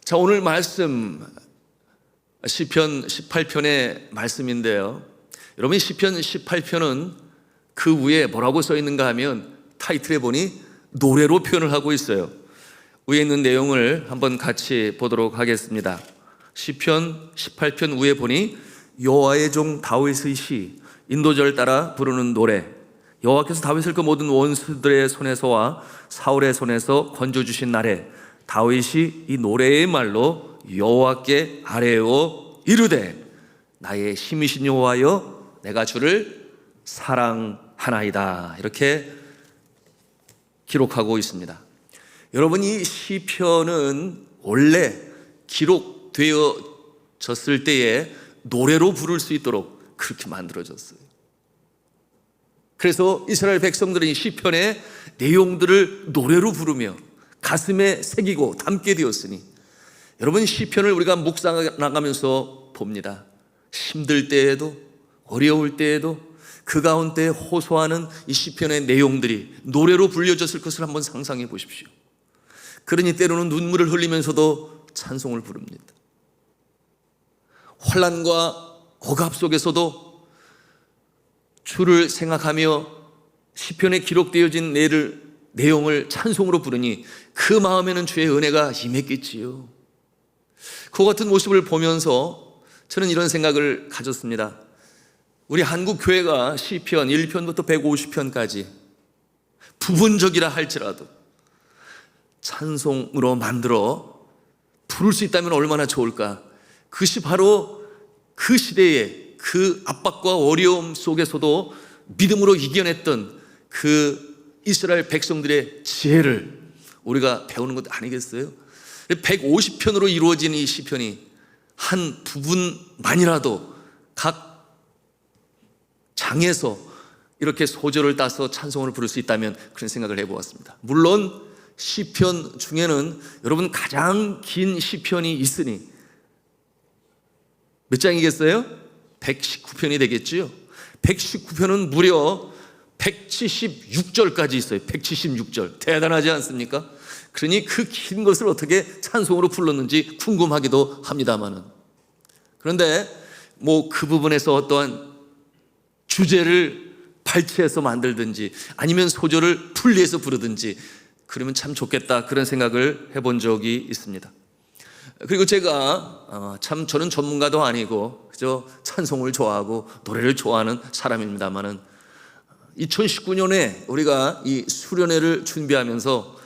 자, 오늘 말씀 시편 18편의 말씀인데요. 여러분, 시편 18편은 그 위에 뭐라고 써 있는가 하면 타이틀에 보니 노래로 표현을 하고 있어요. 위에 있는 내용을 한번 같이 보도록 하겠습니다. 시편 18편 위에 보니 여호와의 종 다윗의 시, 인도절 따라 부르는 노래, 여호와께서 다윗을 그 모든 원수들의 손에서와 사울의 손에서 건져주신 날에 다윗이 이 노래의 말로 여호와께 아뢰어 이르되 나의 힘이신 여호와여 내가 주를 사랑하나이다, 이렇게 기록하고 있습니다. 여러분, 이 시편은 원래 기록되어졌을 때에 노래로 부를 수 있도록 그렇게 만들어졌어요. 그래서 이스라엘 백성들은 이 시편의 내용들을 노래로 부르며 가슴에 새기고 담게 되었으니, 여러분, 시편을 우리가 묵상 나가면서 봅니다. 힘들 때에도 어려울 때에도 그 가운데 호소하는 이 시편의 내용들이 노래로 불려졌을 것을 한번 상상해 보십시오. 그러니 때로는 눈물을 흘리면서도 찬송을 부릅니다. 환난과 억압 속에서도 주를 생각하며 시편에 기록되어진 내용을 찬송으로 부르니 그 마음에는 주의 은혜가 임했겠지요. 그 같은 모습을 보면서 저는 이런 생각을 가졌습니다. 우리 한국 교회가 시편 1편부터 150편까지 부분적이라 할지라도 찬송으로 만들어 부를 수 있다면 얼마나 좋을까. 그것이 바로 그 시대의 그 압박과 어려움 속에서도 믿음으로 이겨냈던 그 이스라엘 백성들의 지혜를 우리가 배우는 것 아니겠어요? 150편으로 이루어진 이 시편이 한 부분만이라도 각 장에서 이렇게 소절을 따서 찬송을 부를 수 있다면 그런 생각을 해보았습니다. 물론 시편 중에는 여러분 가장 긴 시편이 있으니 몇 장이겠어요? 119편이 되겠지요. 119편은 무려 176절까지 있어요. 176절. 대단하지 않습니까? 그러니 그 긴 것을 어떻게 찬송으로 불렀는지 궁금하기도 합니다만은, 그런데 그 부분에서 어떠한 주제를 발췌해서 만들든지 아니면 소절을 분리해서 부르든지 그러면 참 좋겠다, 그런 생각을 해본 적이 있습니다. 그리고 제가 저는 전문가도 아니고 그저 찬송을 좋아하고 노래를 좋아하는 사람입니다만은 2019년에 우리가 이 수련회를 준비하면서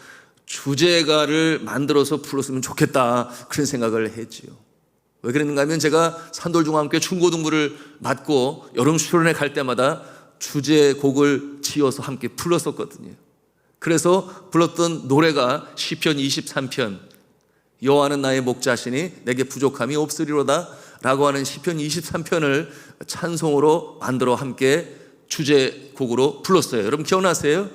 주제가를 만들어서 불렀으면 좋겠다, 그런 생각을 했지요. 왜 그랬는가 하면 제가 산돌중앙교회 중고등부를 맡고 여름 수련회 갈 때마다 주제곡을 지어서 함께 불렀었거든요. 그래서 불렀던 노래가 시편 23편, 여호와는 나의 목자시니 내게 부족함이 없으리로다 라고 하는 시편 23편을 찬송으로 만들어 함께 주제곡으로 불렀어요. 여러분 기억나세요?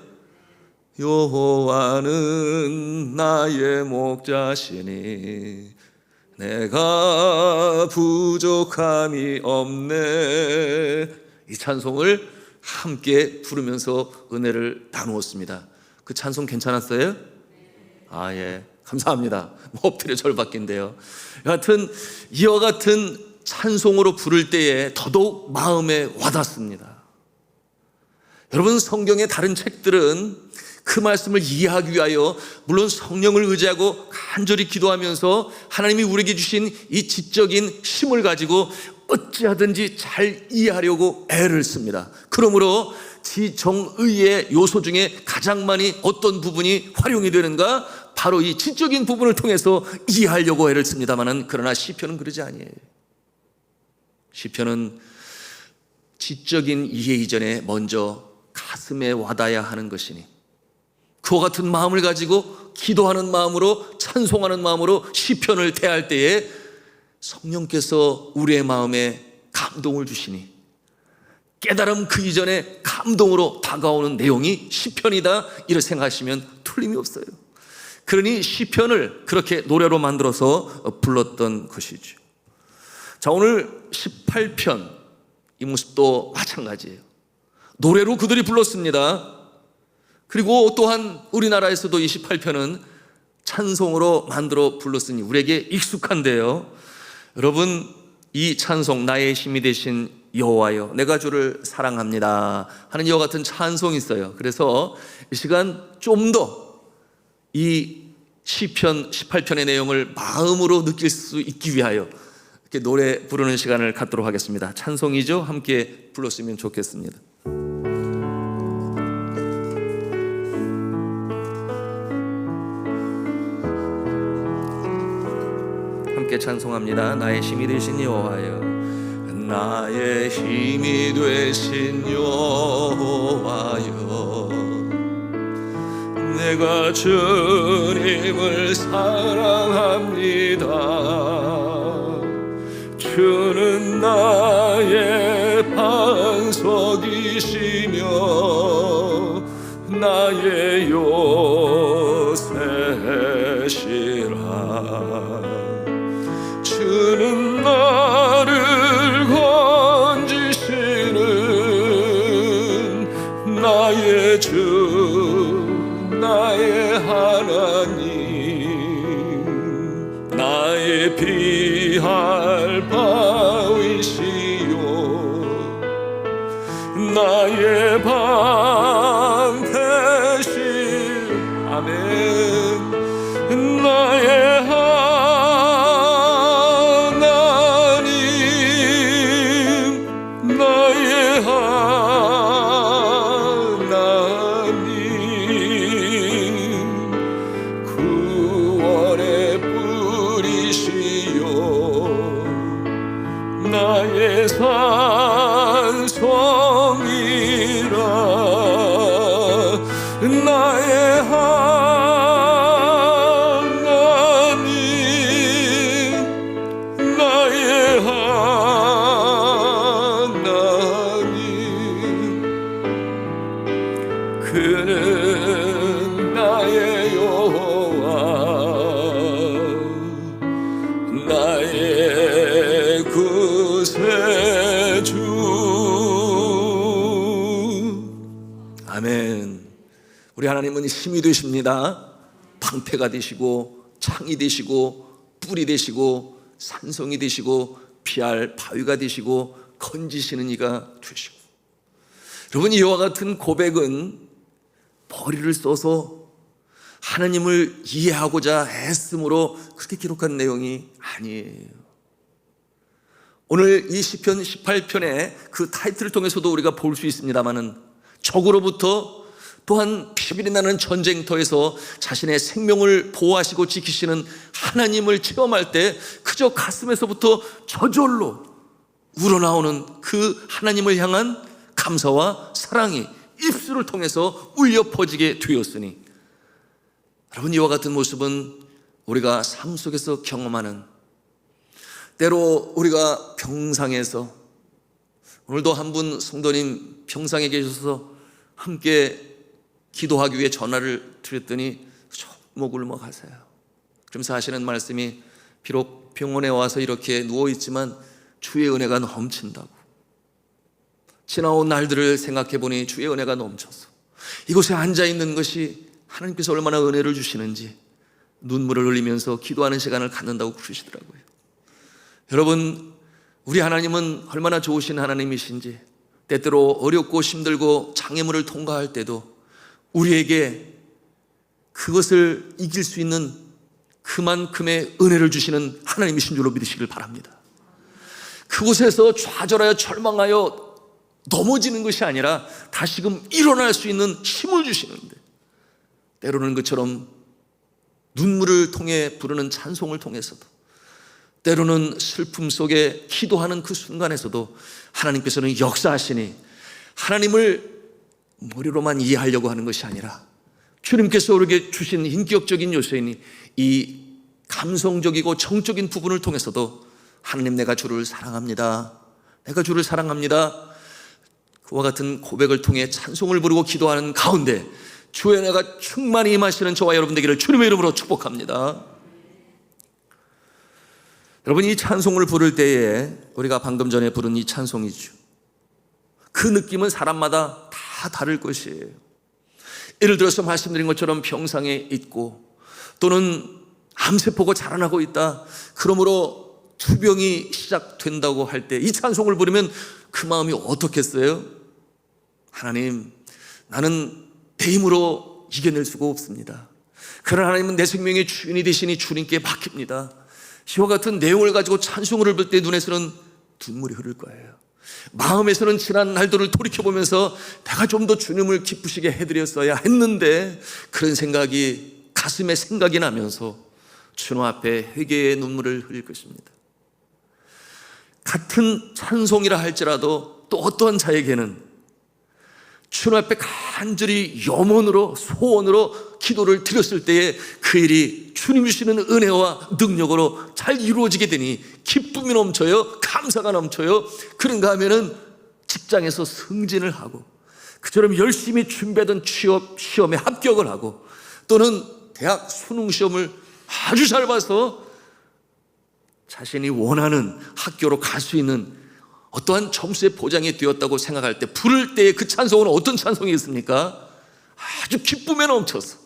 여호와는 나의 목자시니 내가 부족함이 없네. 이 찬송을 함께 부르면서 은혜를 나누었습니다. 그 찬송 괜찮았어요? 예, 감사합니다. 엎드려 절받기인데요. 여하튼 이와 같은 찬송으로 부를 때에 더더욱 마음에 와닿습니다. 여러분, 성경의 다른 책들은 그 말씀을 이해하기 위하여 물론 성령을 의지하고 간절히 기도하면서 하나님이 우리에게 주신 이 지적인 힘을 가지고 어찌하든지 잘 이해하려고 애를 씁니다. 그러므로 지정의의 요소 중에 가장 많이 어떤 부분이 활용이 되는가? 바로 이 지적인 부분을 통해서 이해하려고 애를 씁니다만은, 그러나 시편은 그러지 아니에요. 시편은 지적인 이해 이전에 먼저 가슴에 와닿아야 하는 것이니, 그와 같은 마음을 가지고 기도하는 마음으로, 찬송하는 마음으로 시편을 대할 때에 성령께서 우리의 마음에 감동을 주시니 깨달음 그 이전에 감동으로 다가오는 내용이 시편이다, 이렇게 생각하시면 틀림이 없어요. 그러니 시편을 그렇게 노래로 만들어서 불렀던 것이죠. 자, 오늘 18편 이 모습도 마찬가지예요. 노래로 그들이 불렀습니다. 그리고 또한 우리나라에서도 28편은 찬송으로 만들어 불렀으니 우리에게 익숙한데요. 여러분, 이 찬송, 나의 힘이 되신 여호와여 내가 주를 사랑합니다 하는 이와 같은 찬송이 있어요. 그래서 이 시간 좀 더 이 시편 18편의 내용을 마음으로 느낄 수 있기 위하여 이렇게 노래 부르는 시간을 갖도록 하겠습니다. 찬송이죠? 함께 불렀으면 좋겠습니다. 함께 찬송합니다. 나의 힘이 되신 여호와여, 나의 힘이 되신 여호와여, 내가 주님을 사랑합니다. 주는 나의 반석이시며 나의 요새시라. 주는 나를 건지시는 나의 주, 나의 하나님, 나의 피할 바위시요 나의 방패시. 아멘. 나의 나의 산성이라. 나의 하나님, 나의 하나님, 그는 나의 여호와, 나의 구세주. 아멘. 우리 하나님은 힘이 되십니다. 방패가 되시고 창이 되시고 뿔이 되시고 산성이 되시고 피할 바위가 되시고 건지시는 이가 되시고. 여러분, 이와 같은 고백은 머리를 써서 하나님을 이해하고자 애씀으로 그렇게 기록한 내용이 아니에요. 오늘 이 시편 18편의 그 타이틀을 통해서도 우리가 볼 수 있습니다마는 적으로부터 또한 피비리 나는 전쟁터에서 자신의 생명을 보호하시고 지키시는 하나님을 체험할 때 그저 가슴에서부터 저절로 우러나오는 그 하나님을 향한 감사와 사랑이 입술을 통해서 울려 퍼지게 되었으니, 여러분, 이와 같은 모습은 우리가 삶 속에서 경험하는, 때로 우리가 병상에서, 오늘도 한 분 성도님 병상에 계셔서 함께 기도하기 위해 전화를 드렸더니 목 울먹하세요. 그러면서 하시는 말씀이, 비록 병원에 와서 이렇게 누워있지만 주의 은혜가 넘친다고. 지나온 날들을 생각해 보니 주의 은혜가 넘쳐서 이곳에 앉아있는 것이 하나님께서 얼마나 은혜를 주시는지 눈물을 흘리면서 기도하는 시간을 갖는다고 그러시더라고요. 여러분, 우리 하나님은 얼마나 좋으신 하나님이신지, 때때로 어렵고 힘들고 장애물을 통과할 때도 우리에게 그것을 이길 수 있는 그만큼의 은혜를 주시는 하나님이신 줄로 믿으시길 바랍니다. 그곳에서 좌절하여 절망하여 넘어지는 것이 아니라 다시금 일어날 수 있는 힘을 주시는데, 때로는 그처럼 눈물을 통해 부르는 찬송을 통해서도, 때로는 슬픔 속에 기도하는 그 순간에서도 하나님께서는 역사하시니, 하나님을 머리로만 이해하려고 하는 것이 아니라 주님께서 우리에게 주신 인격적인 요소이니 이 감성적이고 정적인 부분을 통해서도 하나님, 내가 주를 사랑합니다, 내가 주를 사랑합니다, 그와 같은 고백을 통해 찬송을 부르고 기도하는 가운데 주의 은혜가 충만히 임하시는 저와 여러분 되기를 주님의 이름으로 축복합니다. 여러분, 이 찬송을 부를 때에 우리가 방금 전에 부른 이 찬송이죠, 그 느낌은 사람마다 다 다를 것이에요. 예를 들어서 말씀드린 것처럼 병상에 있고 또는 암세포가 자라나고 있다. 그러므로 투병이 시작된다고 할 때 이 찬송을 부르면 그 마음이 어떻겠어요? 하나님, 나는 내 힘으로 이겨낼 수가 없습니다. 그러나 하나님은 내 생명의 주인이 되시니 주님께 맡깁니다. 이와 같은 내용을 가지고 찬송을 부를 때 눈에서는 눈물이 흐를 거예요. 마음에서는 지난 날들을 돌이켜보면서 내가 좀 더 주님을 기쁘시게 해드렸어야 했는데, 그런 생각이 가슴에 생각이 나면서 주님 앞에 회개의 눈물을 흘릴 것입니다. 같은 찬송이라 할지라도 또 어떠한 자에게는 주님 앞에 간절히 염원으로 소원으로 기도를 드렸을 때에 그 일이 주님 주시는 은혜와 능력으로 잘 이루어지게 되니 기쁨이 넘쳐요, 감사가 넘쳐요. 그런가 하면은 직장에서 승진을 하고 그처럼 열심히 준비하던 취업 시험에 합격을 하고 또는 대학 수능 시험을 아주 잘 봐서 자신이 원하는 학교로 갈 수 있는 어떠한 점수의 보장이 되었다고 생각할 때 부를 때의 그 찬송은 어떤 찬송이 있습니까? 아주 기쁨에 넘쳐서,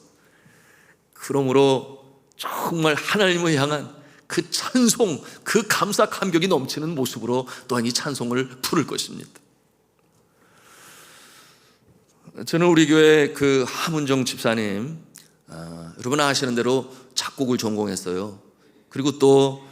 그러므로 정말 하나님을 향한 그 찬송, 그 감사 감격이 넘치는 모습으로 또한 이 찬송을 부를 것입니다. 저는 우리 교회 그 하문정 집사님, 여러분 아시는 대로 작곡을 전공했어요. 그리고 또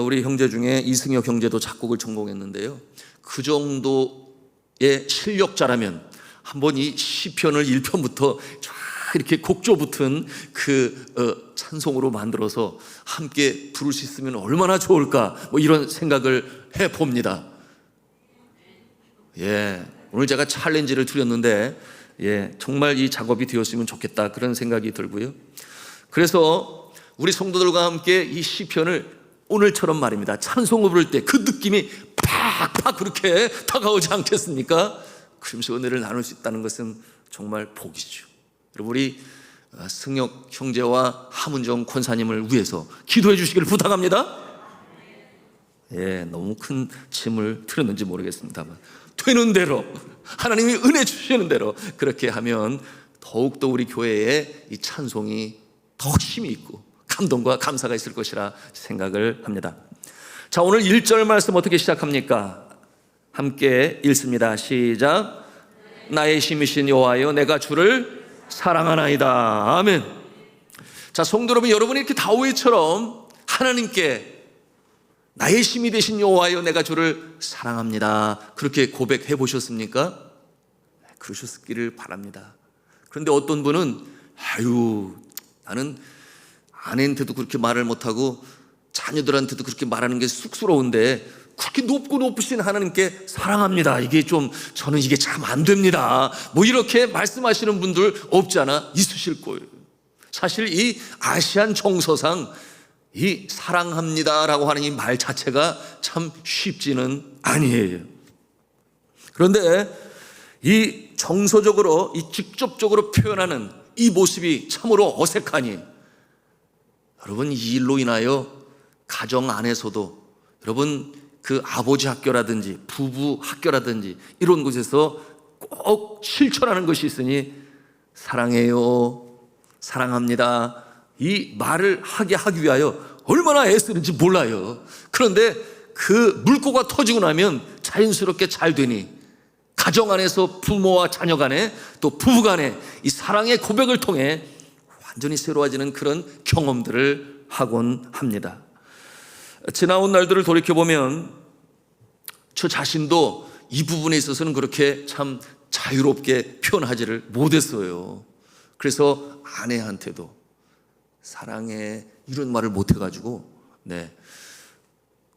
우리 형제 중에 이승혁 형제도 작곡을 전공했는데요, 그 정도의 실력자라면 한번 이 시편을 1편부터 쫙 이렇게 곡조 붙은 그 찬송으로 만들어서 함께 부를 수 있으면 얼마나 좋을까, 뭐 이런 생각을 해봅니다. 오늘 제가 챌린지를 드렸는데 정말 이 작업이 되었으면 좋겠다, 그런 생각이 들고요. 그래서 우리 성도들과 함께 이 시편을 오늘처럼 말입니다, 찬송을 부를 때 그 느낌이 팍팍 그렇게 다가오지 않겠습니까? 그러면서 은혜를 나눌 수 있다는 것은 정말 복이죠. 여러분, 우리 승혁 형제와 하문정 권사님을 위해서 기도해 주시기를 부탁합니다. 너무 큰 짐을 들었는지 모르겠습니다만 되는 대로, 하나님이 은혜 주시는 대로 그렇게 하면 더욱더 우리 교회에 이 찬송이 더 힘이 있고 감동과 감사가 있을 것이라 생각을 합니다. 자, 오늘 1절 말씀 어떻게 시작합니까? 함께 읽습니다. 시작. 나의 힘이신 여호와여, 내가 주를 사랑하나이다. 아멘. 자, 성도 여러분, 여러분이 이렇게 다윗처럼 하나님께 나의 힘이 되신 여호와여, 내가 주를 사랑합니다, 그렇게 고백해 보셨습니까? 그러셨기를 바랍니다. 그런데 어떤 분은 나는 아내한테도 그렇게 말을 못하고 자녀들한테도 그렇게 말하는 게 쑥스러운데 그렇게 높고 높으신 하나님께 사랑합니다, 저는 이게 참 안 됩니다, 뭐 이렇게 말씀하시는 분들 없지 않아 있으실 거예요. 사실 이 아시안 정서상 이 사랑합니다라고 하는 이 말 자체가 참 쉽지는 아니에요. 그런데 이 정서적으로, 이 직접적으로 표현하는 이 모습이 참으로 어색하니, 여러분, 이 일로 인하여 가정 안에서도 여러분 그 아버지 학교라든지 부부 학교라든지 이런 곳에서 꼭 실천하는 것이 있으니, 사랑해요, 사랑합니다, 이 말을 하기 위하여 얼마나 애쓰는지 몰라요. 그런데 그 물꼬가 터지고 나면 자연스럽게 잘 되니 가정 안에서 부모와 자녀 간에 또 부부 간에 이 사랑의 고백을 통해 완전히 새로워지는 그런 경험들을 하곤 합니다. 지나온 날들을 돌이켜보면 저 자신도 이 부분에 있어서는 그렇게 참 자유롭게 표현하지를 못했어요. 그래서 아내한테도 사랑해 이런 말을 못해가지고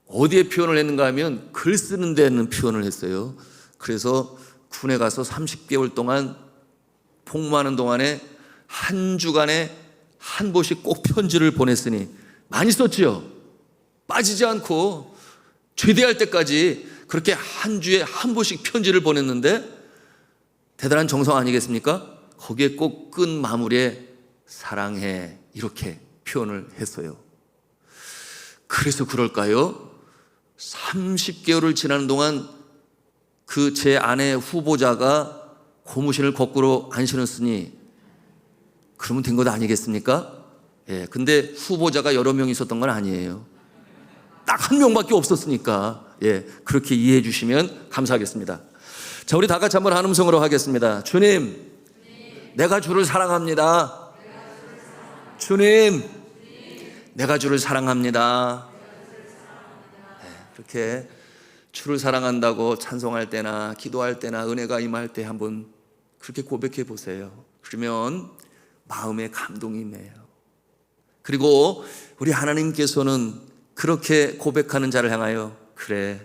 어디에 표현을 했는가 하면 글 쓰는 데는 표현을 했어요. 그래서 군에 가서 30개월 동안 복무하는 동안에 한 주간에 한 번씩 꼭 편지를 보냈으니 많이 썼죠. 빠지지 않고 제대할 때까지 그렇게 한 주에 한 번씩 편지를 보냈는데 대단한 정성 아니겠습니까? 거기에 꼭 끝 마무리에 사랑해 이렇게 표현을 했어요. 그래서 그럴까요? 30개월을 지나는 동안 그 제 아내 후보자가 고무신을 거꾸로 안 신었으니 그러면 된 것 아니겠습니까? 예, 근데 후보자가 여러 명 있었던 건 아니에요. 딱 한 명밖에 없었으니까, 예, 그렇게 이해해 주시면 감사하겠습니다. 자, 우리 다 같이 한번 한 음성으로 하겠습니다. 주님, 내가 주를 사랑합니다. 주님, 내가 주를 사랑합니다. 네, 그렇게 주를 사랑한다고 찬송할 때나 기도할 때나 은혜가 임할 때 한번 그렇게 고백해 보세요. 그러면 마음에 감동이 임해요. 그리고 우리 하나님께서는 그렇게 고백하는 자를 향하여 그래,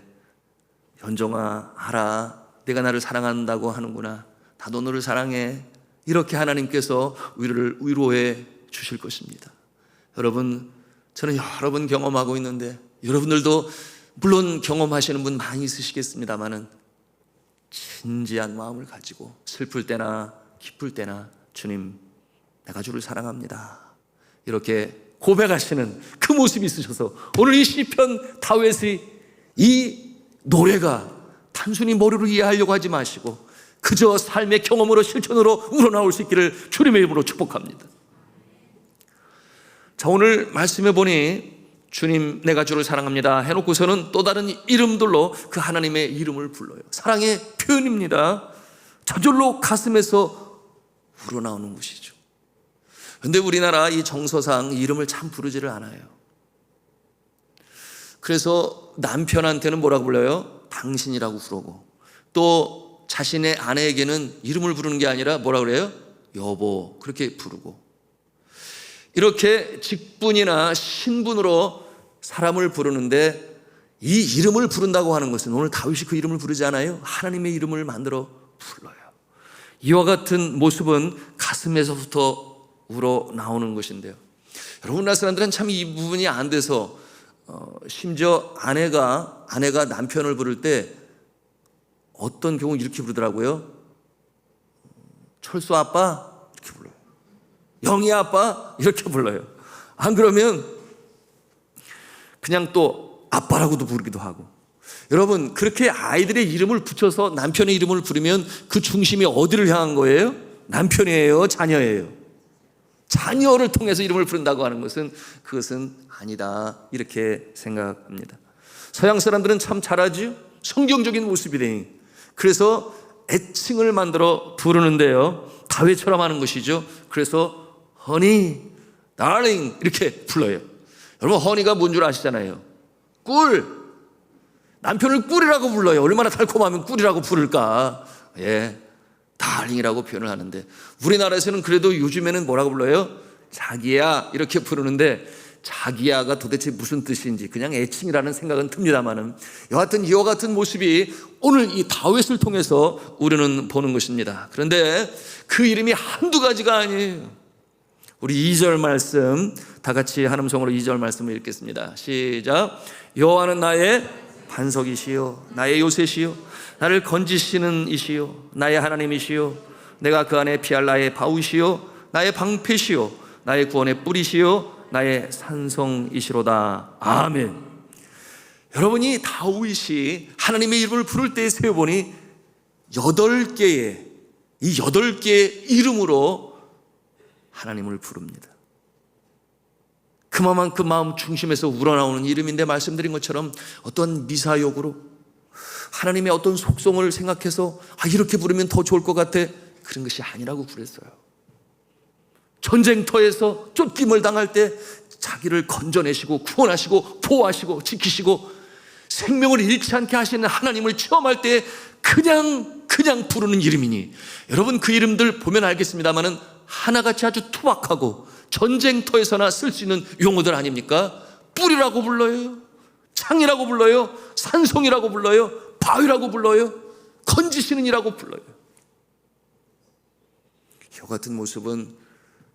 현종아, 알아, 내가 나를 사랑한다고 하는구나, 나도 너를 사랑해, 이렇게 하나님께서 위로해 주실 것입니다. 여러분, 저는 여러 번 경험하고 있는데 여러분들도 물론 경험하시는 분 많이 있으시겠습니다마는 진지한 마음을 가지고 슬플 때나 기쁠 때나 주님, 내가 주를 사랑합니다, 이렇게 고백하시는 그 모습이 있으셔서 오늘 이 시편 다윗의 이 노래가 단순히 머리로 이해하려고 하지 마시고 그저 삶의 경험으로 실천으로 우러나올 수 있기를 주님의 이름으로 축복합니다. 자, 오늘 말씀해 보니 주님, 내가 주를 사랑합니다 해놓고서는 또 다른 이름들로 그 하나님의 이름을 불러요. 사랑의 표현입니다. 저절로 가슴에서 우러나오는 것이죠. 그런데 우리나라 이 정서상 이름을 참 부르지를 않아요. 그래서 남편한테는 뭐라고 불러요? 당신이라고 부르고, 또 자신의 아내에게는 이름을 부르는 게 아니라 뭐라고 그래요? 여보, 그렇게 부르고, 이렇게 직분이나 신분으로 사람을 부르는데 이 이름을 부른다고 하는 것은 오늘 다윗이 그 이름을 부르지 않아요? 하나님의 이름을 만들어 불러요. 이와 같은 모습은 가슴에서부터 우러나오는 것인데요. 여러분, 우리나라 사람들은 참 이 부분이 안 돼서 심지어 아내가 남편을 부를 때 어떤 경우 이렇게 부르더라고요. 철수 아빠, 이렇게 불러요. 영희 아빠, 이렇게 불러요. 안 그러면 그냥 또 아빠라고도 부르기도 하고. 여러분, 그렇게 아이들의 이름을 붙여서 남편의 이름을 부르면 그 중심이 어디를 향한 거예요? 남편이에요, 자녀예요? 자녀를 통해서 이름을 부른다고 하는 것은 그것은 아니다, 이렇게 생각합니다. 서양 사람들은 참 잘하죠. 성경적인 모습이래. 그래서 애칭을 만들어 부르는데요, 다윗처럼 하는 것이죠. 그래서 허니, 달링 이렇게 불러요. 여러분, 허니가 뭔 줄 아시잖아요. 꿀. 남편을 꿀이라고 불러요. 얼마나 달콤하면 꿀이라고 부를까. 예, 달링이라고 표현을 하는데, 우리나라에서는 그래도 요즘에는 뭐라고 불러요? 자기야, 이렇게 부르는데 자기야가 도대체 무슨 뜻인지 그냥 애칭이라는 생각은 듭니다만은, 여하튼 이와 같은 모습이 오늘 이 다윗을 통해서 우리는 보는 것입니다. 그런데 그 이름이 한두 가지가 아니에요. 우리 2절 말씀 다 같이 한 음성으로 2절 말씀을 읽겠습니다. 시작. 여호와는 나의 반석이시요 나의 요새시요 나를 건지시는 이시요 나의 하나님이시요 내가 그 안에 피할 나의 바위시요 나의 방패시요 나의 구원의 뿌리시요 나의 산성이시로다. 아멘. 여러분이 다윗이 하나님의 이름을 부를 때에 세어보니 8개의 이름으로 하나님을 부릅니다. 그만큼 마음 중심에서 우러나오는 이름인데, 말씀드린 것처럼 어떤 미사역으로 하나님의 어떤 속성을 생각해서 이렇게 부르면 더 좋을 것 같아, 그런 것이 아니라고 그랬어요. 전쟁터에서 쫓김을 당할 때 자기를 건져내시고 구원하시고 보호하시고 지키시고 생명을 잃지 않게 하시는 하나님을 체험할 때 그냥 부르는 이름이니, 여러분 그 이름들 보면 알겠습니다마는 하나같이 아주 투박하고 전쟁터에서나 쓸 수 있는 용어들 아닙니까? 뿔이라고 불러요, 창이라고 불러요, 산성이라고 불러요, 바위라고 불러요, 건지시는 이라고 불러요. 이 같은 모습은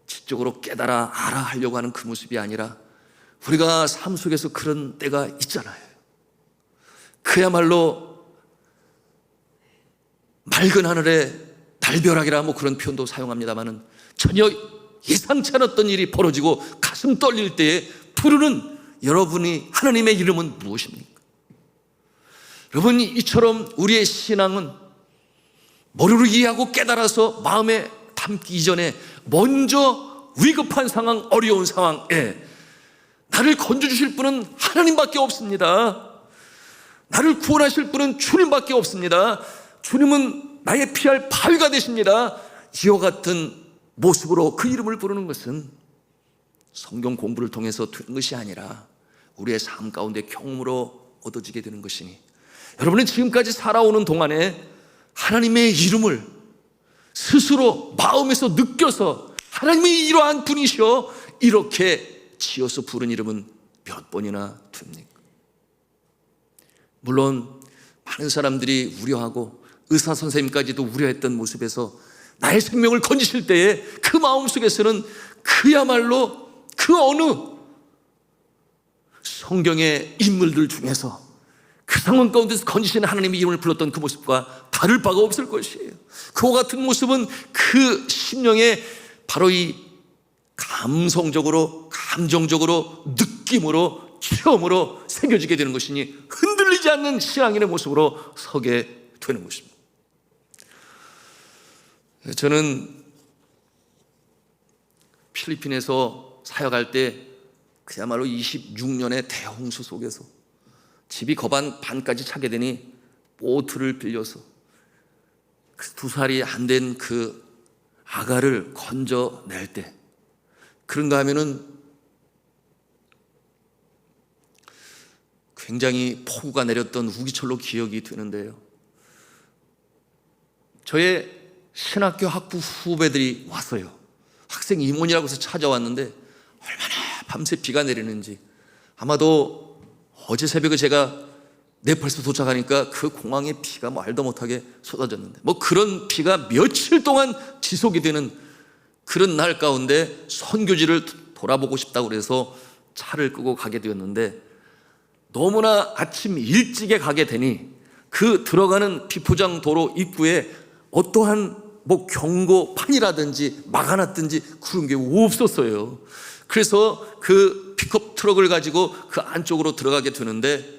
지적으로 깨달아 알아 하려고 하는 그 모습이 아니라, 우리가 삶 속에서 그런 때가 있잖아요. 그야말로 맑은 하늘에 달벼락이라 그런 표현도 사용합니다마는 전혀 예상치 않았던 일이 벌어지고 가슴 떨릴 때에 부르는 여러분이 하나님의 이름은 무엇입니까? 여러분, 이처럼 우리의 신앙은 머리로 이해하고 깨달아서 마음에 담기 이전에 먼저 위급한 상황, 어려운 상황에 나를 건져주실 분은 하나님밖에 없습니다. 나를 구원하실 분은 주님밖에 없습니다. 주님은 나의 피할 바위가 되십니다. 이와 같은 모습으로 그 이름을 부르는 것은 성경 공부를 통해서 되는 것이 아니라 우리의 삶 가운데 경험으로 얻어지게 되는 것이니, 여러분은 지금까지 살아오는 동안에 하나님의 이름을 스스로 마음에서 느껴서 하나님이 이러한 분이시여 이렇게 지어서 부른 이름은 몇 번이나 됩니까? 물론 많은 사람들이 우려하고 의사 선생님까지도 우려했던 모습에서 나의 생명을 건지실 때에 그 마음속에서는 그야말로 그 어느 성경의 인물들 중에서 그 상황 가운데서 건지시는 하나님의 이름을 불렀던 그 모습과 다를 바가 없을 것이에요. 그와 같은 모습은 그 심령에 바로 이 감성적으로, 감정적으로, 느낌으로, 체험으로 새겨지게 되는 것이니 흔들리지 않는 신앙인의 모습으로 서게 되는 것입니다. 저는 필리핀에서 사역할 때 그야말로 26년의 대홍수 속에서 집이 거반 반까지 차게 되니 보트를 빌려서 그 2살이 안 된 그 아가를 건져낼 때, 그런가 하면은 굉장히 폭우가 내렸던 우기철로 기억이 되는데요, 저의 신학교 학부 후배들이 왔어요. 학생 임원이라고 해서 찾아왔는데 얼마나 밤새 비가 내리는지, 아마도 어제 새벽에 제가 네팔에서 도착하니까 그 공항에 비가 말도 못하게 쏟아졌는데, 그런 비가 며칠 동안 지속이 되는 그런 날 가운데 선교지를 돌아보고 싶다고 그래서 차를 끄고 가게 되었는데, 너무나 아침 일찍에 가게 되니 그 들어가는 비포장 도로 입구에 어떠한 경고판이라든지 막아놨든지 그런 게 없었어요. 그래서 그 픽업 트럭을 가지고 그 안쪽으로 들어가게 되는데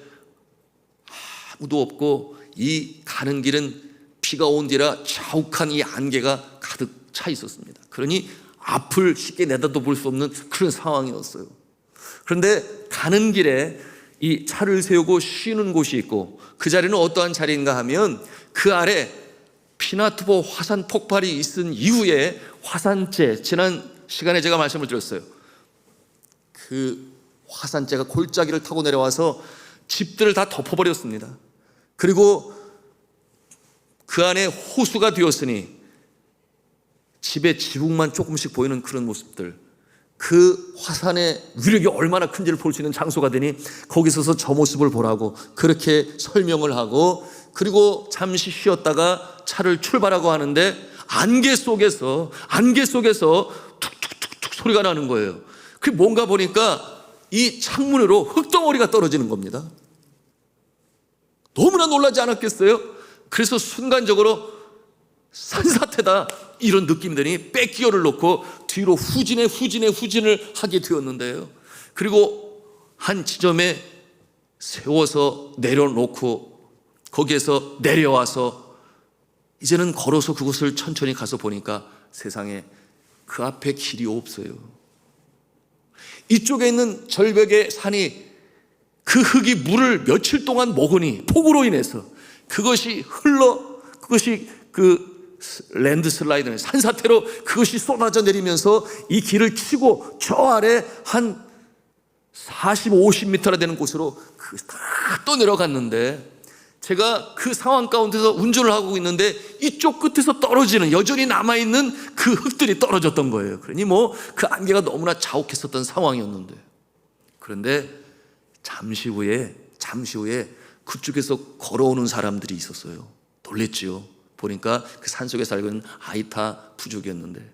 아무도 없고, 이 가는 길은 비가 온 뒤라 자욱한 이 안개가 가득 차 있었습니다. 그러니 앞을 쉽게 내다도 볼 수 없는 그런 상황이었어요. 그런데 가는 길에 이 차를 세우고 쉬는 곳이 있고, 그 자리는 어떠한 자리인가 하면 그 아래 피나투보 화산 폭발이 있은 이후에 화산재, 지난 시간에 제가 말씀을 드렸어요. 그 화산재가 골짜기를 타고 내려와서 집들을 다 덮어버렸습니다. 그리고 그 안에 호수가 되었으니 집의 지붕만 조금씩 보이는 그런 모습들, 그 화산의 위력이 얼마나 큰지를 볼 수 있는 장소가 되니 거기 서서 저 모습을 보라고 그렇게 설명을 하고, 그리고 잠시 쉬었다가 차를 출발하고 하는데 안개 속에서 툭툭툭툭 소리가 나는 거예요. 그게 뭔가 보니까 이 창문으로 흙덩어리가 떨어지는 겁니다. 너무나 놀라지 않았겠어요? 그래서 순간적으로 산사태다 이런 느낌이 드니 백기어를 놓고 뒤로 후진을 하게 되었는데요, 그리고 한 지점에 세워서 내려놓고 거기에서 내려와서 이제는 걸어서 그곳을 천천히 가서 보니까 세상에 그 앞에 길이 없어요. 이쪽에 있는 절벽의 산이 그 흙이 물을 며칠 동안 먹으니 폭우로 인해서 그것이 그 랜드슬라이드, 산사태로 그것이 쏟아져 내리면서 이 길을 치고 저 아래 한 40, 50m나 되는 곳으로 또 내려갔는데, 제가 그 상황 가운데서 운전을 하고 있는데 이쪽 끝에서 떨어지는, 여전히 남아있는 그 흙들이 떨어졌던 거예요. 그러니 그 안개가 너무나 자욱했었던 상황이었는데, 그런데 잠시 후에 그쪽에서 걸어오는 사람들이 있었어요. 놀랬지요. 보니까 그 산속에 살고 있는 아이타 부족이었는데,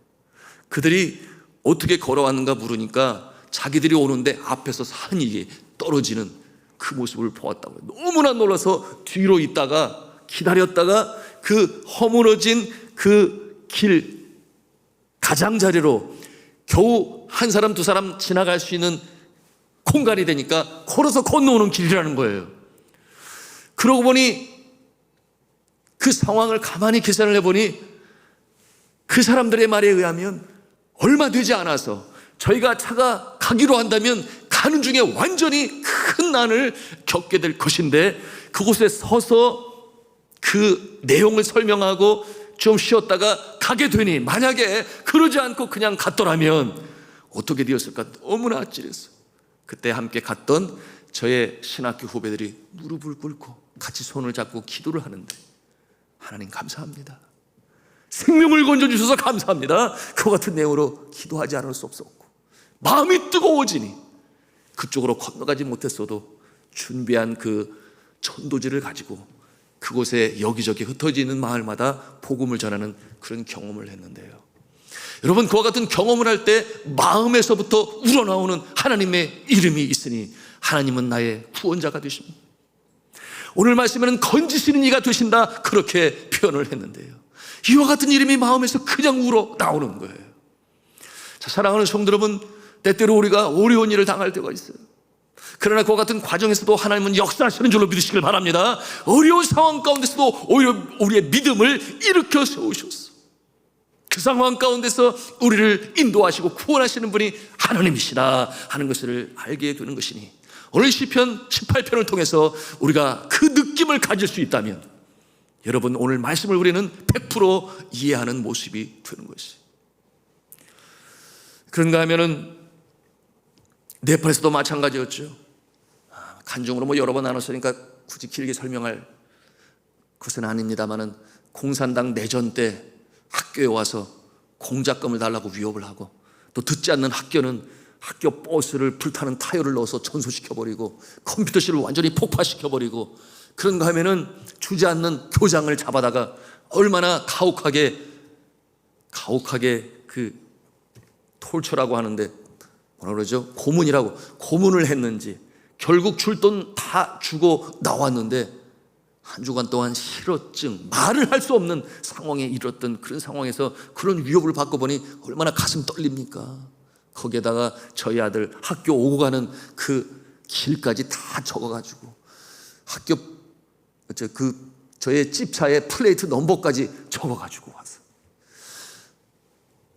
그들이 어떻게 걸어왔는가 물으니까 자기들이 오는데 앞에서 산이 떨어지는 그 모습을 보았다고요. 너무나 놀라서 뒤로 있다가 기다렸다가 그 허물어진 그 길 가장자리로 겨우 한 사람 두 사람 지나갈 수 있는 공간이 되니까 걸어서 건너오는 길이라는 거예요. 그러고 보니 그 상황을 가만히 계산을 해보니 그 사람들의 말에 의하면 얼마 되지 않아서 저희가 차가 가기로 한다면 가는 중에 완전히 큰 난을 겪게 될 것인데, 그곳에 서서 그 내용을 설명하고 좀 쉬었다가 가게 되니, 만약에 그러지 않고 그냥 갔더라면 어떻게 되었을까 너무나 아찔했어. 그때 함께 갔던 저의 신학교 후배들이 무릎을 꿇고 같이 손을 잡고 기도를 하는데, 하나님 감사합니다, 생명을 건져주셔서 감사합니다, 그와 같은 내용으로 기도하지 않을 수 없었고 마음이 뜨거워지니 그쪽으로 건너가지 못했어도 준비한 그 전도지를 가지고 그곳에 여기저기 흩어져 있는 마을마다 복음을 전하는 그런 경험을 했는데요. 여러분, 그와 같은 경험을 할 때 마음에서부터 우러나오는 하나님의 이름이 있으니 하나님은 나의 구원자가 되십니다. 오늘 말씀에는 건지시는 이가 되신다, 그렇게 표현을 했는데요. 이와 같은 이름이 마음에서 그냥 우러나오는 거예요. 자, 사랑하는 성도 여러분, 때때로 우리가 어려운 일을 당할 때가 있어요. 그러나 그와 같은 과정에서도 하나님은 역사하시는 줄로 믿으시길 바랍니다. 어려운 상황 가운데서도 오히려 우리의 믿음을 일으켜 세우셨어. 그 상황 가운데서 우리를 인도하시고 구원하시는 분이 하나님이시다 하는 것을 알게 되는 것이니, 오늘 시편 18편을 통해서 우리가 그 느낌을 가질 수 있다면 여러분, 오늘 말씀을 우리는 100% 이해하는 모습이 되는 것이. 그런가 하면은 네팔에서도 마찬가지였죠. 간증으로 여러 번 나눴으니까 굳이 길게 설명할 것은 아닙니다만은, 공산당 내전 때 학교에 와서 공작금을 달라고 위협을 하고, 또 듣지 않는 학교는 학교 버스를 불타는 타이어를 넣어서 전소시켜버리고 컴퓨터실을 완전히 폭파시켜버리고, 그런가 하면은 주지 않는 교장을 잡아다가 얼마나 가혹하게 그 톨처라고 하는데 뭐라 그러죠? 고문을 했는지, 결국 줄 돈 다 주고 나왔는데 한 주간 동안 실어증, 말을 할 수 없는 상황에 이르렀던 그런 상황에서 그런 위협을 받고 보니 얼마나 가슴 떨립니까? 거기에다가 저희 아들 학교 오고 가는 그 길까지 다 적어가지고 학교 저의 집차의 플레이트 넘버까지 적어가지고 와서,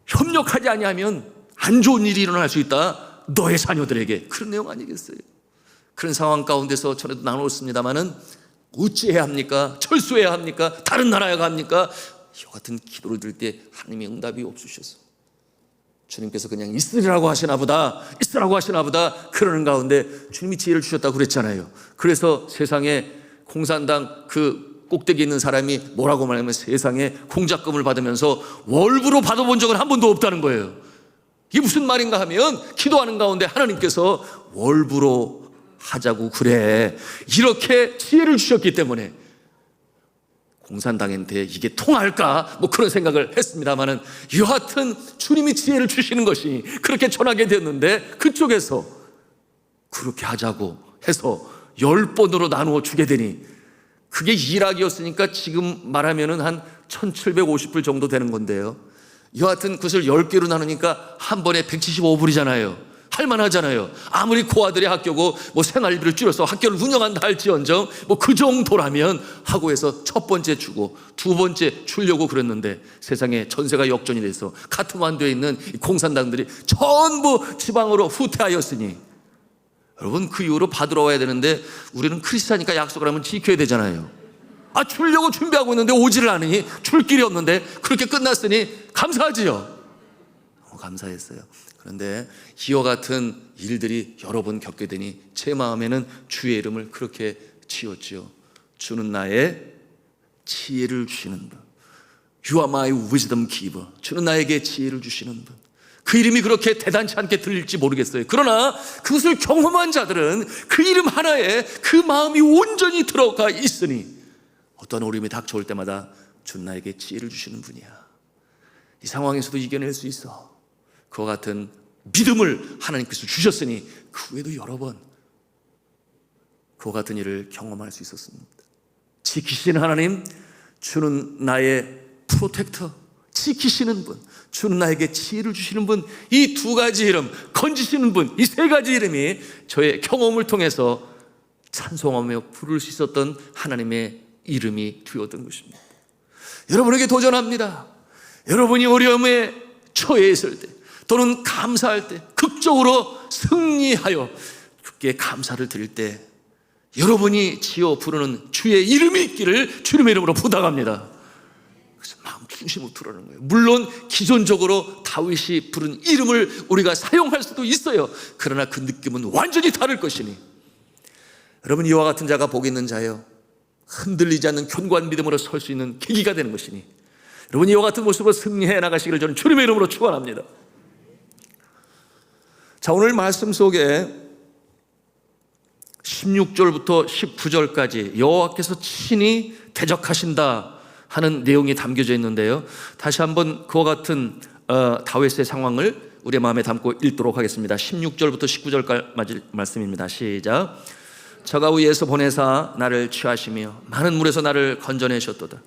협력하지 아니하면 안 좋은 일이 일어날 수 있다, 너의 자녀들에게, 그런 내용 아니겠어요? 그런 상황 가운데서 전에도 나눴습니다마는 어찌해야 합니까? 철수해야 합니까? 다른 나라에 갑니까? 이와 같은 기도를 드릴 때 하나님의 응답이 없으셔서 주님께서 그냥 있으라고 하시나 보다 그러는 가운데 주님이 지혜를 주셨다고 그랬잖아요. 그래서 세상에 공산당 그 꼭대기에 있는 사람이 뭐라고 말하면 세상에 공작금을 받으면서 월부로 받아본 적은 한 번도 없다는 거예요. 이게 무슨 말인가 하면, 기도하는 가운데 하나님께서 월부로 하자고 그래, 이렇게 지혜를 주셨기 때문에 공산당한테 이게 통할까 그런 생각을 했습니다마는, 여하튼 주님이 지혜를 주시는 것이 그렇게 전하게 됐는데, 그쪽에서 그렇게 하자고 해서 10번으로 나누어 주게 되니, 그게 1학이었으니까 지금 말하면은 한 1750불 정도 되는 건데요. 여하튼 그것을 10개로 나누니까 한 번에 175불이잖아요. 할만하잖아요. 아무리 고아들의 학교고 생활비를 줄여서 학교를 운영한다 할지언정 그 정도라면 하고 해서 첫 번째 주고 두 번째 주려고 그랬는데, 세상에 전세가 역전이 돼서 카트만두에 있는 공산당들이 전부 지방으로 후퇴하였으니, 여러분, 그 이후로 받으러 와야 되는데 우리는 크리스찬이니까 약속을 하면 지켜야 되잖아요. 주려고 준비하고 있는데 오지를 않으니, 줄 길이 없는데 그렇게 끝났으니 감사하지요. 감사했어요. 그런데 이와 같은 일들이 여러 번 겪게 되니 제 마음에는 주의 이름을 그렇게 지었지요. 주는 나의 지혜를 주시는 분, You are my wisdom giver. 주는 나에게 지혜를 주시는 분. 그 이름이 그렇게 대단치 않게 들릴지 모르겠어요. 그러나 그것을 경험한 자들은 그 이름 하나에 그 마음이 온전히 들어가 있으니 어떤 어려움이 닥쳐올 때마다 주는 나에게 지혜를 주시는 분이야, 이 상황에서도 이겨낼 수 있어, 그와 같은 믿음을 하나님께서 주셨으니 그 외에도 여러 번 그와 같은 일을 경험할 수 있었습니다. 지키시는 하나님, 주는 나의 프로텍터, 지키시는 분, 주는 나에게 지혜를 주시는 분, 이 두 가지 이름, 건지시는 분, 이 세 가지 이름이 저의 경험을 통해서 찬송하며 부를 수 있었던 하나님의 이름이 되었던 것입니다. 여러분에게 도전합니다. 여러분이 어려움에 처해 있을 때 또는 감사할 때 극적으로 승리하여 주께 감사를 드릴 때 여러분이 지어 부르는 주의 이름이 있기를 주님의 이름으로 부탁합니다. 그래서 마음 중심으로 들어오는 거예요. 물론 기존적으로 다윗이 부른 이름을 우리가 사용할 수도 있어요. 그러나 그 느낌은 완전히 다를 것이니 여러분, 이와 같은 자가 복이 있는 자요, 흔들리지 않는 견고한 믿음으로 설 수 있는 계기가 되는 것이니 여러분, 이와 같은 모습으로 승리해 나가시기를 저는 주님의 이름으로 축원합니다. 자, 오늘 말씀 속에 16절부터 19절까지 여호와께서 친히 대적하신다 하는 내용이 담겨져 있는데요, 다시 한번 그와 같은 다윗의 상황을 우리의 마음에 담고 읽도록 하겠습니다. 16절부터 19절까지 말씀입니다. 시작. 저가 위에서 보내사 나를 취하시며 많은 물에서 나를 건져내셨도다.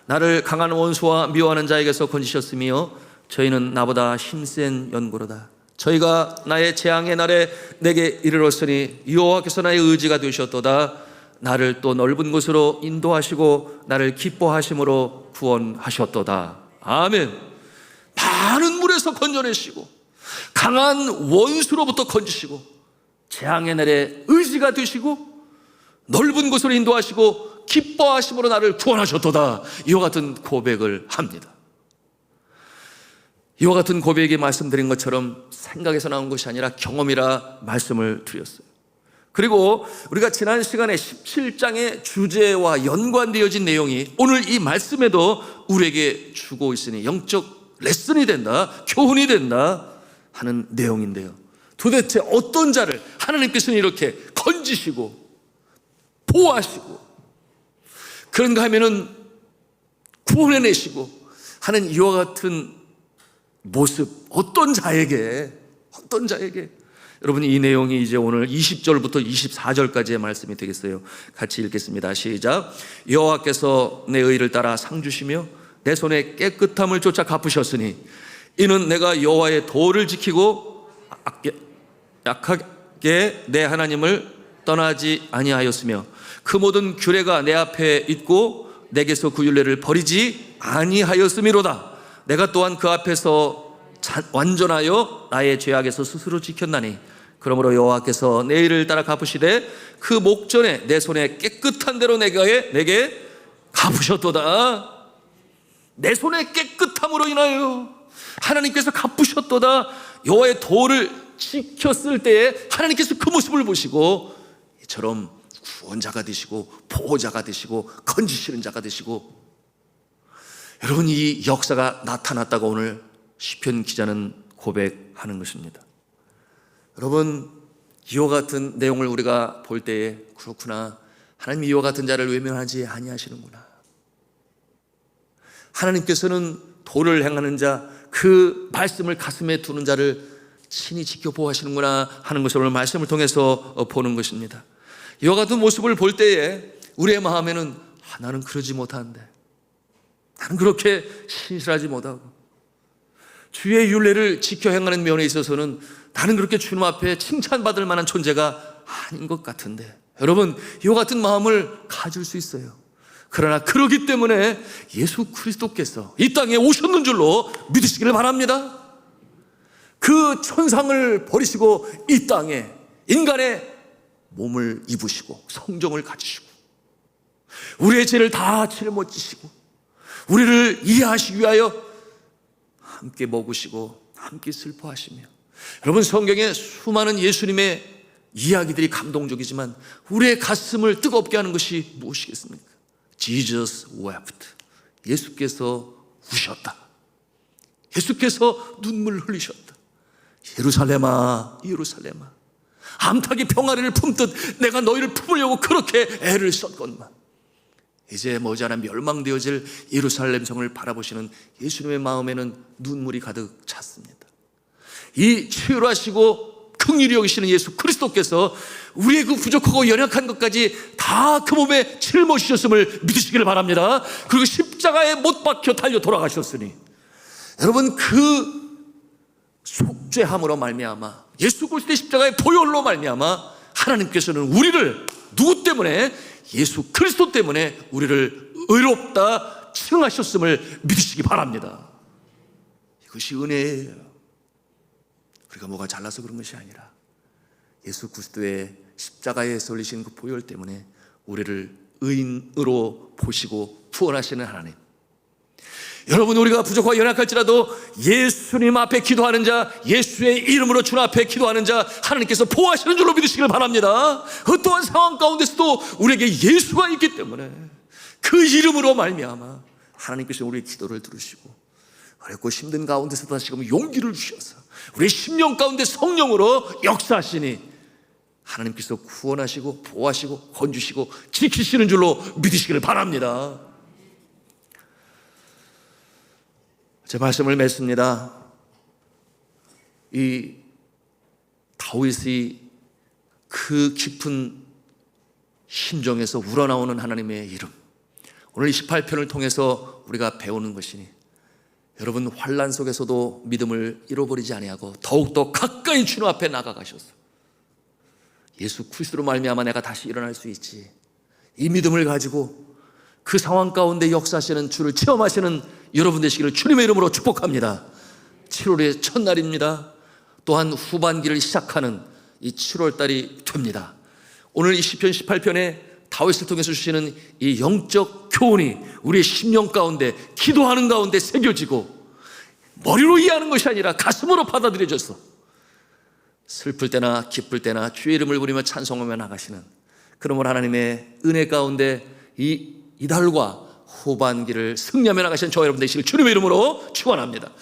나를 강한 원수와 미워하는 자에게서 건지셨으며 저희는 나보다 힘센 연고로다. 저희가 나의 재앙의 날에 내게 이르렀으니 여호와께서 나의 의지가 되셨도다. 나를 또 넓은 곳으로 인도하시고 나를 기뻐하심으로 구원하셨도다. 아멘. 많은 물에서 건져내시고 강한 원수로부터 건지시고 재앙의 날에 의지가 되시고 넓은 곳으로 인도하시고 기뻐하심으로 나를 구원하셨도다. 이와 같은 고백을 합니다. 이와 같은 고백이 말씀드린 것처럼 생각에서 나온 것이 아니라 경험이라 말씀을 드렸어요. 그리고 우리가 지난 시간에 17장의 주제와 연관되어진 내용이 오늘 이 말씀에도 우리에게 주고 있으니 영적 레슨이 된다, 교훈이 된다 하는 내용인데요, 도대체 어떤 자를 하나님께서는 이렇게 건지시고 보호하시고 그런가 하면은 구원해내시고 하는 이와 같은 모습, 어떤 자에게 여러분, 이 내용이 이제 오늘 20절부터 24절까지의 말씀이 되겠어요. 같이 읽겠습니다. 시작. 여호와께서 내 의를 따라 상 주시며 내 손에 깨끗함을 쫓아 갚으셨으니 이는 내가 여호와의 도를 지키고 약하게 내 하나님을 떠나지 아니하였으며 그 모든 규례가 내 앞에 있고 내게서 그 율례를 버리지 아니하였음이로다. 내가 또한 그 앞에서 완전하여 나의 죄악에서 스스로 지켰나니 그러므로 여호와께서 내 일을 따라 갚으시되 그 목전에 내 손에 깨끗한 대로 내게 갚으셨도다. 내 손에 깨끗함으로 인하여 하나님께서 갚으셨도다. 여호와의 도를 지켰을 때에 하나님께서 그 모습을 보시고 이처럼 구원자가 되시고 보호자가 되시고 건지시는 자가 되시고, 여러분, 이 역사가 나타났다고 오늘 시편 기자는 고백하는 것입니다. 여러분, 이와 같은 내용을 우리가 볼 때에 그렇구나, 하나님 이와 같은 자를 외면하지 아니하시는구나, 하나님께서는 도를 행하는 자, 그 말씀을 가슴에 두는 자를 친히 지켜 보호하시는구나 하는 것을 오늘 말씀을 통해서 보는 것입니다. 이와 같은 모습을 볼 때에 우리의 마음에는 나는 그러지 못하는데, 나는 그렇게 신실하지 못하고 주의 율례를 지켜 행하는 면에 있어서는 나는 그렇게 주님 앞에 칭찬받을 만한 존재가 아닌 것 같은데, 여러분, 이와 같은 마음을 가질 수 있어요. 그러나 그러기 때문에 예수 그리스도께서 이 땅에 오셨는 줄로 믿으시기를 바랍니다. 그 천상을 버리시고 이 땅에 인간의 몸을 입으시고 성정을 가지시고 우리의 죄를 다 짊어지시고 우리를 이해하시기 위하여 함께 먹으시고 함께 슬퍼하시며, 여러분, 성경에 수많은 예수님의 이야기들이 감동적이지만 우리의 가슴을 뜨겁게 하는 것이 무엇이겠습니까? Jesus wept. 예수께서 우셨다. 예수께서 눈물 흘리셨다. 예루살렘아, 예루살렘아, 암탉이 병아리를 품듯 내가 너희를 품으려고 그렇게 애를 썼건만. 이제 머지않아 멸망되어질 예루살렘 성을 바라보시는 예수님의 마음에는 눈물이 가득 찼습니다. 이 치유하시고 긍휼히 여기시는 예수 그리스도께서 우리의 그 부족하고 연약한 것까지 다 그 몸에 짊어지셨음을 믿으시기를 바랍니다. 그리고 십자가에 못 박혀 달려 돌아가셨으니, 여러분, 그 속죄함으로 말미암아, 예수 그리스도의 십자가의 보혈로 말미암아 하나님께서는 우리를 누구 때문에? 예수 그리스도 때문에 우리를 의롭다, 칭하셨음을 믿으시기 바랍니다. 이것이 은혜예요. 우리가 뭐가 잘나서 그런 것이 아니라 예수 그리스도의 십자가에서 흘리신 그 보혈 때문에 우리를 의인으로 보시고 구원하시는 하나님. 여러분, 우리가 부족하고 연약할지라도 예수님 앞에 기도하는 자, 예수의 이름으로 주님 앞에 기도하는 자, 하나님께서 보호하시는 줄로 믿으시길 바랍니다. 어떠한 상황 가운데서도 우리에게 예수가 있기 때문에 그 이름으로 말미암아 하나님께서 우리의 기도를 들으시고 어렵고 힘든 가운데서도 다시금 용기를 주셔서 우리의 심령 가운데 성령으로 역사하시니 하나님께서 구원하시고 보호하시고 건주시고 지키시는 줄로 믿으시기를 바랍니다. 제 말씀을 맺습니다. 이 다윗이 그 깊은 심정에서 우러나오는 하나님의 이름, 오늘 28편을 통해서 우리가 배우는 것이니 여러분, 환난 속에서도 믿음을 잃어버리지 아니하고 더욱더 가까이 주님 앞에 나아가셔서 예수 그리스도로 말미암아 내가 다시 일어날 수 있지, 이 믿음을 가지고 그 상황 가운데 역사하시는 주를 체험하시는 여러분 되시기를 주님의 이름으로 축복합니다. 7월의 첫날입니다. 또한 후반기를 시작하는 이 7월달이 됩니다. 오늘 이 시편 18편에 다윗을 통해서 주시는 이 영적 교훈이 우리의 심령 가운데, 기도하는 가운데 새겨지고 머리로 이해하는 것이 아니라 가슴으로 받아들여져서 슬플 때나 기쁠 때나 주의 이름을 부리며 찬송하며 나가시는, 그러므로 하나님의 은혜 가운데 이달과 후반기를 승리하며 나가시는 저와 여러분 되시길 주님의 이름으로 축원합니다.